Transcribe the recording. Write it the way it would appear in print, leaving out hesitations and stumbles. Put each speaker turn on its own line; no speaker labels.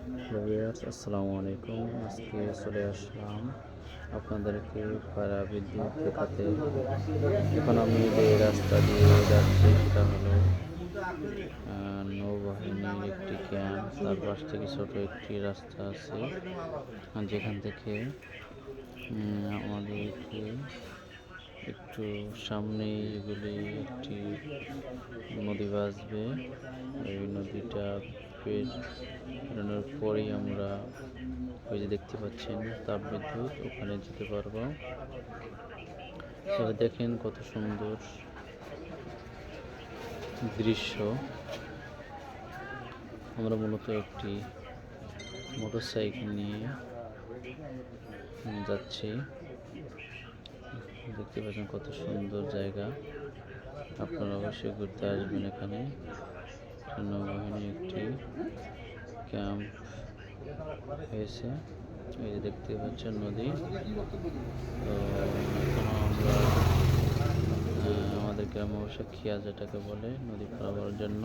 Hello viewers, আসসালামু আলাইকুম। আজকে চলে আসলাম আপনাদেরকে পায়রা বিদ্যুৎ দেখাতে। এখন আমি যে রাস্তা দিয়ে যাচ্ছি সেটা হলো নৌবাহিনীর একটি ক্যাম্প। তার পাশ থেকে ছোট একটি রাস্তা আছে, যেখান থেকে আমাদেরকে একটু সামনেই এগুলি একটি নদী বাসবে। এই নদীটা পেরোনোর পরেই আমরা ওই যে দেখতে পাচ্ছেন তাপবিদ্যুৎ, ওখানে যেতে পারবো। তাহলে দেখেন কত সুন্দর দৃশ্য। আমরা মূলত একটি মোটরসাইকেল নিয়ে যাচ্ছি। দেখতে পাচ্ছেন কত সুন্দর জায়গা। আপনারা অবশ্যই ঘুরতে আসবেন এখানে। নৌবাহিনী একটি ক্যাম্প হয়েছে। এই যে দেখতে পাচ্ছেন নদী। তো এখনো আমরা আমাদের গ্রামে অবশ্য খিয়া যেটাকে বলে নদী পারাবার জন্য